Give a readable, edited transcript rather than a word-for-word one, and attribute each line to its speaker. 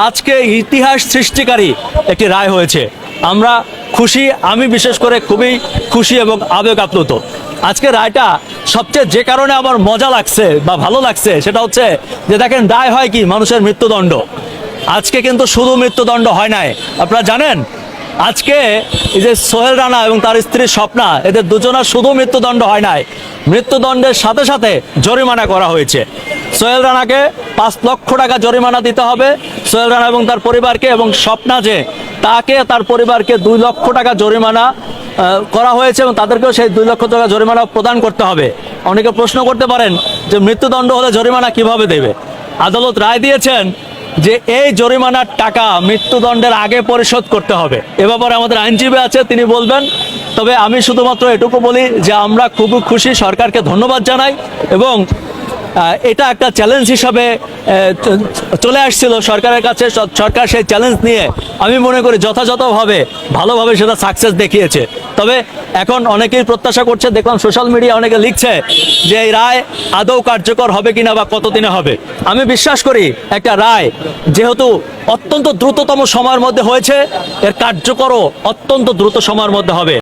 Speaker 1: আজকে ইতিহাস সৃষ্টিকারী একটি রায় হয়েছে। আমরা খুশি, আমি বিশেষ করে খুবই খুশি এবং আবেগ আপ্লুত। আজকে রায়টা সবচেয়ে যে কারণে আমার মজা লাগছে বা ভালো লাগছে সেটা হচ্ছে যে দেখেন, রায় হয় কি মানুষের মৃত্যুদণ্ড। আজকে কিন্তু শুধু মৃত্যুদণ্ড হয় নাই, আপনারা জানেন আজকে এই যে সোহেল রানা এবং তার স্ত্রী স্বপ্না, এদের দুজনের শুধু মৃত্যুদণ্ড হয় নাই, মৃত্যুদণ্ডের সাথে সাথে জরিমানা করা হয়েছে। সোহেল রানাকে 5 লক্ষ টাকা জরিমানা দিতে হবে, সোহেল রানা এবং তার পরিবারকে, এবং স্বপ্না যে তাকে তার পরিবারকে 2 লক্ষ টাকা জরিমানা করা হয়েছে এবং তাদেরকেও সেই 2 লক্ষ টাকা জরিমানা প্রদান করতে হবে। অনেকে প্রশ্ন করতে পারেন যে মৃত্যুদণ্ড হলে জরিমানা কিভাবে দেবে। আদালত রায় দিয়েছেন যে এই জরিমানার টাকা মৃত্যুদণ্ডের আগে পরিশোধ করতে হবে। এ ব্যাপারে আমাদের আইনজীবী আছে, তিনি বলবেন। তবে আমি শুধুমাত্র এটুকু বলি যে আমরা খুবই খুশি, সরকারকে ধন্যবাদ জানাই, এবং এটা একটা চ্যালেঞ্জ হিসাবে চলে আসছিল সরকারের কাছে। সরকার সেই চ্যালেঞ্জ নিয়ে আমি মনে করি যথাযথভাবে ভালোভাবে সেটা সাকসেস দেখিয়েছে। তবে এখন অনেকেই প্রত্যাশা করছে, দেখলাম সোশ্যাল মিডিয়া অনেকে লিখছে যে এই রায় আদৌ কার্যকর হবে কিনা বা কতদিনে হবে। আমি বিশ্বাস করি একটা রায় যেহেতু অত্যন্ত দ্রুততম সময়ের মধ্যে হয়েছে, এর কার্যকরও অত্যন্ত দ্রুত সময়ের মধ্যে হবে।